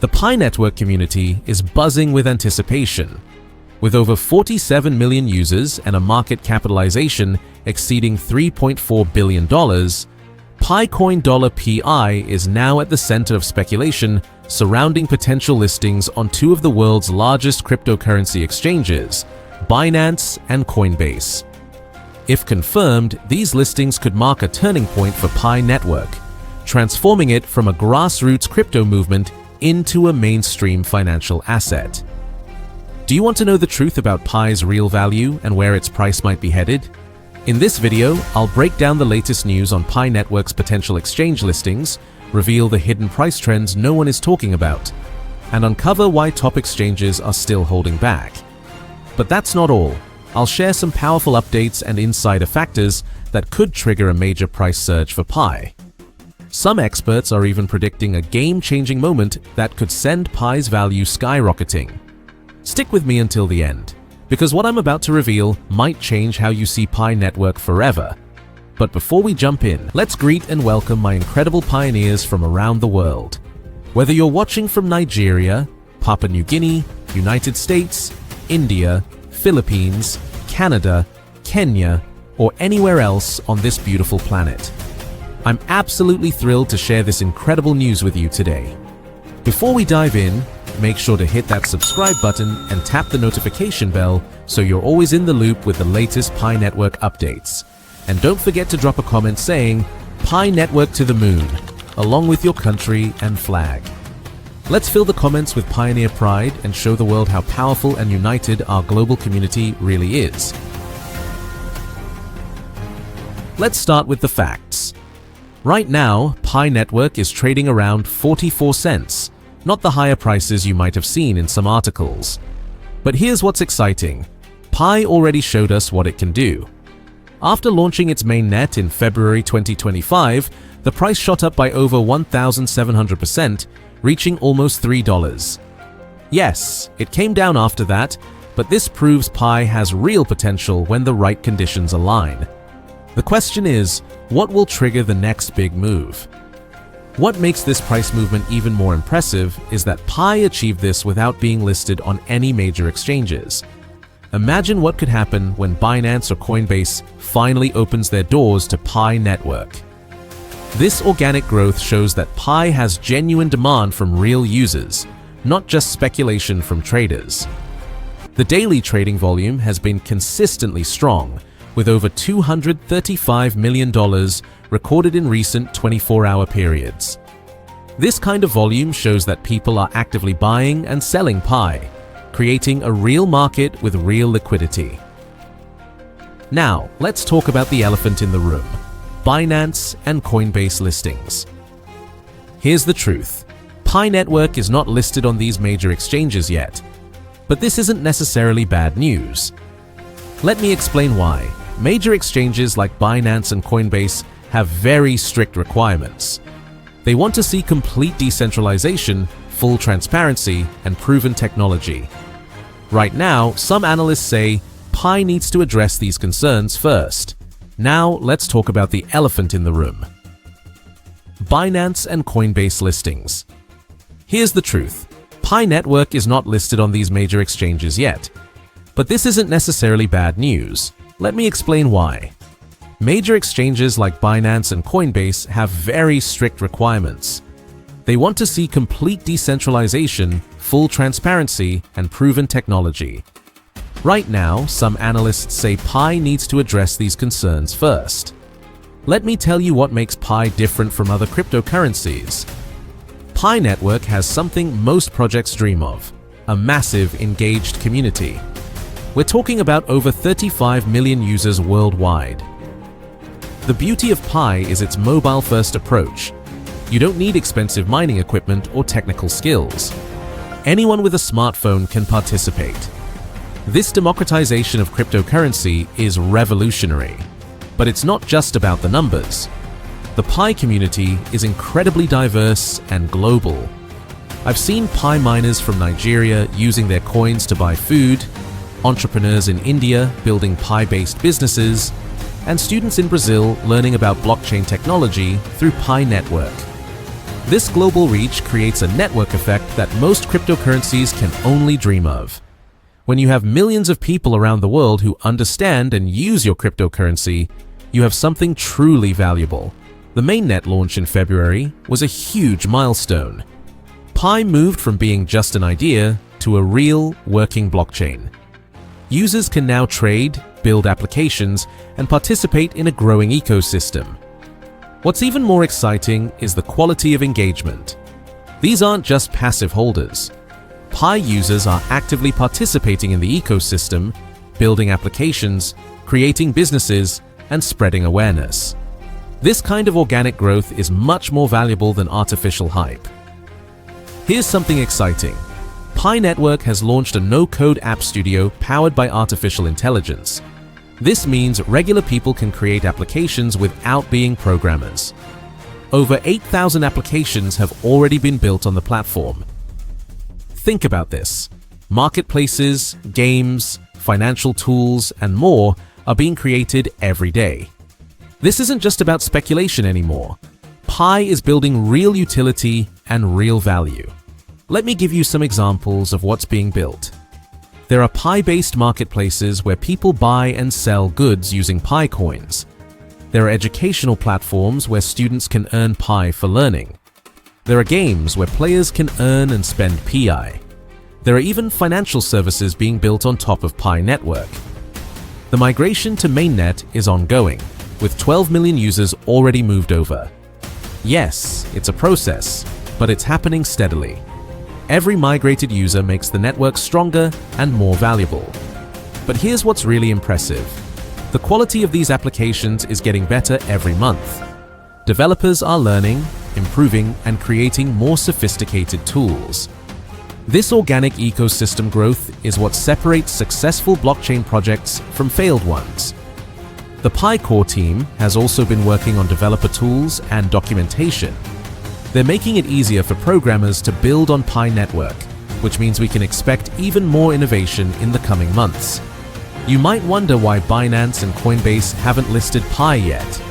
The Pi network community is buzzing with anticipation. With over 47 million users and a market capitalization exceeding $3.4 billion, PiCoin $PI is now at the center of speculation surrounding potential listings on two of the world's largest cryptocurrency exchanges, Binance and Coinbase. If confirmed, these listings could mark a turning point for Pi network, transforming it from a grassroots crypto movement into a mainstream financial asset. Do you want to know the truth about Pi's real value and where its price might be headed? In this video, I'll break down the latest news on Pi network's potential exchange listings, reveal the hidden price trends no one is talking about, and uncover why top exchanges are still holding back. But that's not all. I'll share some powerful updates and insider factors that could trigger a major price surge for Pi. Some experts are even predicting a game-changing moment that could send Pi's value skyrocketing. Stick with me until the end, because what I'm about to reveal might change how you see Pi network forever. But before we jump in, let's greet and welcome my incredible pioneers from around the world. Whether you're watching from Nigeria, Papua New Guinea, United States, India, Philippines, Canada, Kenya, or anywhere else on this beautiful planet, I'm absolutely thrilled to share this incredible news with you today. Before we dive in, make sure to hit that subscribe button and tap the notification bell so you're always in the loop with the latest Pi network updates. And don't forget to drop a comment saying, Pi network to the moon, along with your country and flag. Let's fill the comments with pioneer pride and show the world how powerful and united our global community really is. Let's start with the facts. Right now, Pi network is trading around 44 cents, not the higher prices you might have seen in some articles. But here's what's exciting. Pi already showed us what it can do. After launching its mainnet in February 2025, the price shot up by over 1,700%, reaching almost $3. Yes, it came down after that, but this proves Pi has real potential when the right conditions align. The question is, what will trigger the next big move? What makes this price movement even more impressive is that Pi achieved this without being listed on any major exchanges. Imagine what could happen when Binance or Coinbase finally opens their doors to Pi network. This organic growth shows that Pi has genuine demand from real users, not just speculation from traders. The daily trading volume has been consistently strong, with over $235 million recorded in recent 24-hour periods. This kind of volume shows that people are actively buying and selling Pi, creating a real market with real liquidity. Now, let's talk about the elephant in the room: Binance and Coinbase listings. Here's the truth. Pi network is not listed on these major exchanges yet, but this isn't necessarily bad news. Let me explain why. Major exchanges like Binance and Coinbase have very strict requirements. They want to see complete decentralization, full transparency, and proven technology. Right now, some analysts say Pi needs to address these concerns first. Now, let's talk about the elephant in the room: Binance and Coinbase listings. Here's the truth. Pi network is not listed on these major exchanges yet, but this isn't necessarily bad news. Let me explain why. Major exchanges like Binance and Coinbase have very strict requirements. They want to see complete decentralization, full transparency, and proven technology. Right now, some analysts say Pi needs to address these concerns first. Let me tell you what makes Pi different from other cryptocurrencies. Pi network has something most projects dream of: a massive, engaged community. We're talking about over 35 million users worldwide. The beauty of Pi is its mobile-first approach. You don't need expensive mining equipment or technical skills. Anyone with a smartphone can participate. This democratization of cryptocurrency is revolutionary. But it's not just about the numbers. The Pi community is incredibly diverse and global. I've seen Pi miners from Nigeria using their coins to buy food, entrepreneurs in India building Pi-based businesses, and students in Brazil learning about blockchain technology through Pi network. This global reach creates a network effect that most cryptocurrencies can only dream of. When you have millions of people around the world who understand and use your cryptocurrency, you have something truly valuable. The mainnet launch in February was a huge milestone. Pi moved from being just an idea to a real, working blockchain. Users can now trade, build applications, and participate in a growing ecosystem. What's even more exciting is the quality of engagement. These aren't just passive holders. Pi users are actively participating in the ecosystem, building applications, creating businesses, and spreading awareness. This kind of organic growth is much more valuable than artificial hype. Here's something exciting. Pi Network has launched a no-code app studio powered by artificial intelligence. This means regular people can create applications without being programmers. Over 8,000 applications have already been built on the platform. Think about this. Marketplaces, games, financial tools, and more are being created every day. This isn't just about speculation anymore. Pi is building real utility and real value. Let me give you some examples of what's being built. There are Pi-based marketplaces where people buy and sell goods using PiCoins. There are educational platforms where students can earn Pi for learning. There are games where players can earn and spend Pi. There are even financial services being built on top of Pi Network. The migration to mainnet is ongoing, with 12 million users already moved over. Yes, it's a process, but it's happening steadily. Every migrated user makes the network stronger and more valuable. But here's what's really impressive. The quality of these applications is getting better every month. Developers are learning, improving, and creating more sophisticated tools. This organic ecosystem growth is what separates successful blockchain projects from failed ones. The Pi Core team has also been working on developer tools and documentation. They're making it easier for programmers to build on Pi Network, which means we can expect even more innovation in the coming months. You might wonder why Binance and Coinbase haven't listed Pi yet.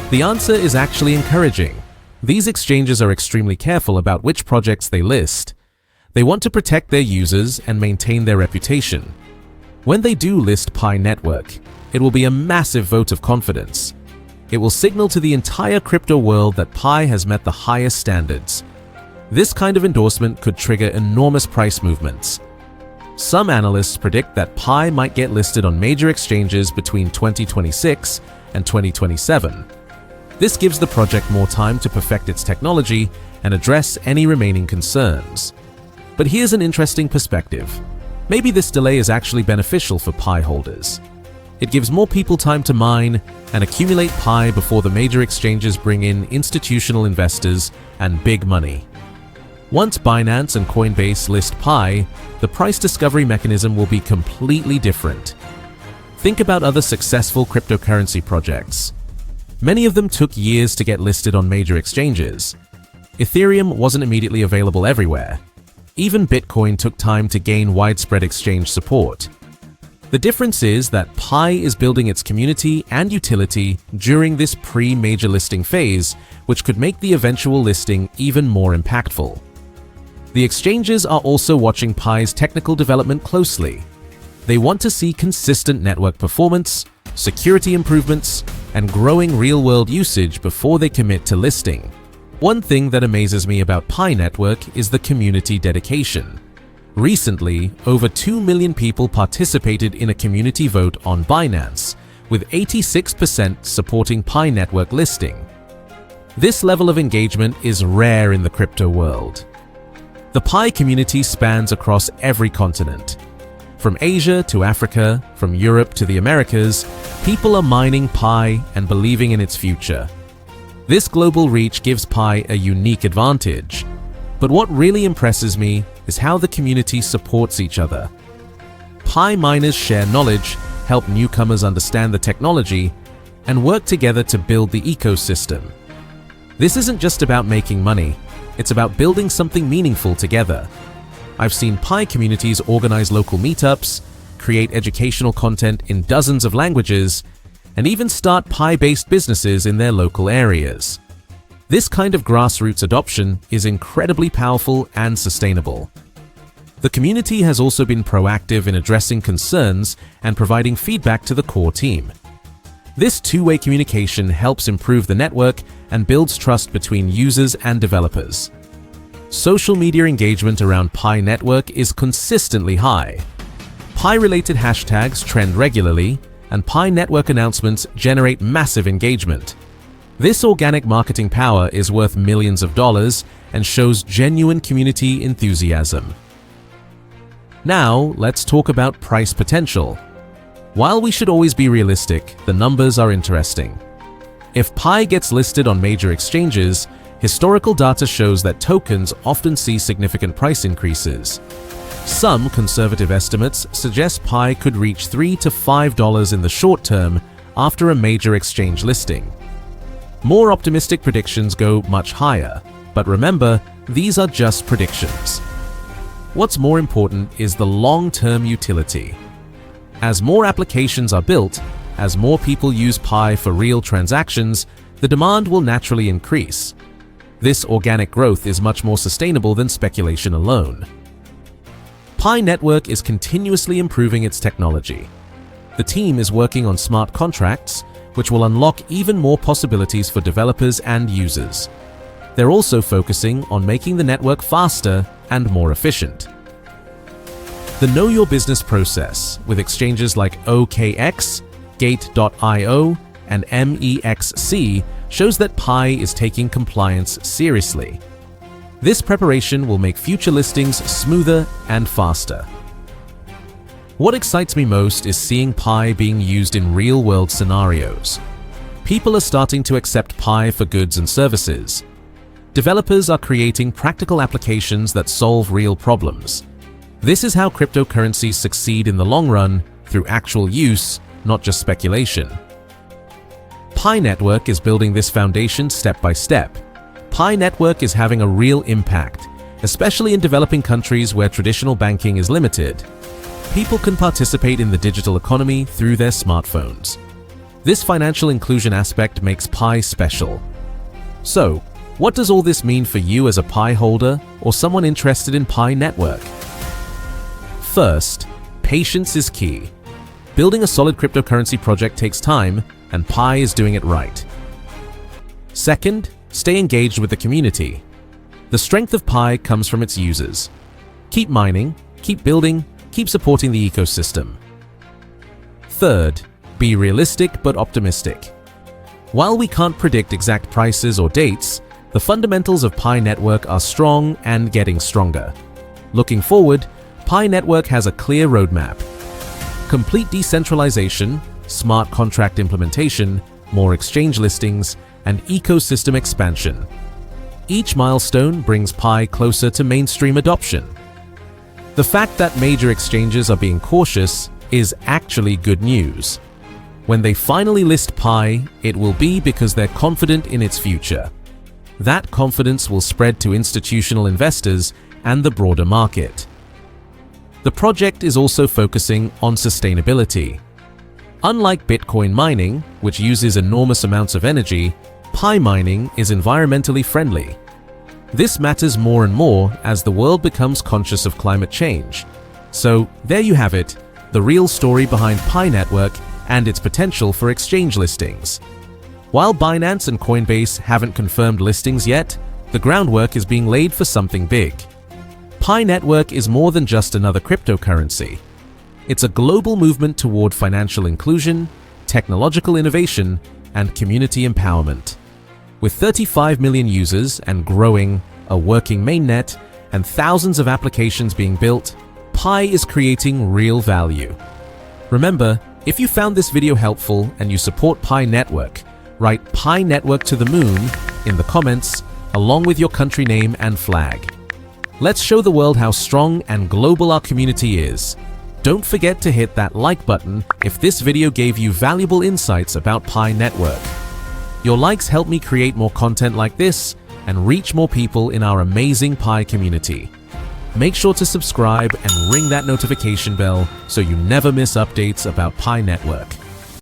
The answer is actually encouraging. These exchanges are extremely careful about which projects they list. They want to protect their users and maintain their reputation. When they do list Pi Network, it will be a massive vote of confidence. It will signal to the entire crypto world that Pi has met the highest standards. This kind of endorsement could trigger enormous price movements. Some analysts predict that Pi might get listed on major exchanges between 2026 and 2027. This gives the project more time to perfect its technology and address any remaining concerns. But here's an interesting perspective. Maybe this delay is actually beneficial for Pi holders. It gives more people time to mine and accumulate Pi before the major exchanges bring in institutional investors and big money. Once Binance and Coinbase list Pi, the price discovery mechanism will be completely different. Think about other successful cryptocurrency projects. Many of them took years to get listed on major exchanges. Ethereum wasn't immediately available everywhere. Even Bitcoin took time to gain widespread exchange support. The difference is that Pi is building its community and utility during this pre-major listing phase, which could make the eventual listing even more impactful. The exchanges are also watching Pi's technical development closely. They want to see consistent network performance, security improvements, and growing real-world usage before they commit to listing. One thing that amazes me about Pi Network is the community dedication. Recently, over 2 million people participated in a community vote on Binance, with 86% supporting Pi Network listing. This level of engagement is rare in the crypto world. The Pi community spans across every continent. From Asia to Africa, from Europe to the Americas, people are mining Pi and believing in its future. This global reach gives Pi a unique advantage. But what really impresses me is how the community supports each other. Pi miners share knowledge, help newcomers understand the technology, and work together to build the ecosystem. This isn't just about making money, it's about building something meaningful together. I've seen Pi communities organize local meetups, create educational content in dozens of languages, and even start Pi-based businesses in their local areas. This kind of grassroots adoption is incredibly powerful and sustainable. The community has also been proactive in addressing concerns and providing feedback to the core team. This two-way communication helps improve the network and builds trust between users and developers. Social media engagement around Pi Network is consistently high. Pi-related hashtags trend regularly, and Pi Network announcements generate massive engagement. This organic marketing power is worth millions of dollars and shows genuine community enthusiasm. Now, let's talk about price potential. While we should always be realistic, the numbers are interesting. If Pi gets listed on major exchanges, historical data shows that tokens often see significant price increases. Some conservative estimates suggest Pi could reach $3 to $5 in the short term after a major exchange listing. More optimistic predictions go much higher, but remember, these are just predictions. What's more important is the long-term utility. As more applications are built, as more people use Pi for real transactions, the demand will naturally increase. This organic growth is much more sustainable than speculation alone. Pi Network is continuously improving its technology. The team is working on smart contracts, which will unlock even more possibilities for developers and users. They're also focusing on making the network faster and more efficient. The Know Your Business process, with exchanges like OKX, Gate.io, and MEXC, shows that Pi is taking compliance seriously. This preparation will make future listings smoother and faster. What excites me most is seeing Pi being used in real-world scenarios. People are starting to accept Pi for goods and services. Developers are creating practical applications that solve real problems. This is how cryptocurrencies succeed in the long run, through actual use, not just speculation. Pi Network is building this foundation step by step. Pi Network is having a real impact, especially in developing countries where traditional banking is limited. People can participate in the digital economy through their smartphones. This financial inclusion aspect makes Pi special. So, what does all this mean for you as a Pi holder or someone interested in Pi Network? First, patience is key. Building a solid cryptocurrency project takes time, and Pi is doing it right. Second, stay engaged with the community. The strength of Pi comes from its users. Keep mining, keep building, keep supporting the ecosystem. Third, be realistic but optimistic. While we can't predict exact prices or dates, the fundamentals of Pi Network are strong and getting stronger. Looking forward, Pi Network has a clear roadmap. Complete decentralization, smart contract implementation, more exchange listings, and ecosystem expansion. Each milestone brings Pi closer to mainstream adoption. The fact that major exchanges are being cautious is actually good news. When they finally list Pi, it will be because they're confident in its future. That confidence will spread to institutional investors and the broader market. The project is also focusing on sustainability. Unlike Bitcoin mining, which uses enormous amounts of energy, Pi mining is environmentally friendly. This matters more and more as the world becomes conscious of climate change. So, there you have it, the real story behind Pi Network and its potential for exchange listings. While Binance and Coinbase haven't confirmed listings yet, the groundwork is being laid for something big. Pi Network is more than just another cryptocurrency. It's a global movement toward financial inclusion, technological innovation, and community empowerment. With 35 million users and growing, a working mainnet, and thousands of applications being built, Pi is creating real value. Remember, if you found this video helpful and you support Pi Network, write Pi Network to the moon in the comments along with your country name and flag. Let's show the world how strong and global our community is. Don't forget to hit that like button if this video gave you valuable insights about Pi Network. Your likes help me create more content like this and reach more people in our amazing Pi community. Make sure to subscribe and ring that notification bell so you never miss updates about Pi Network.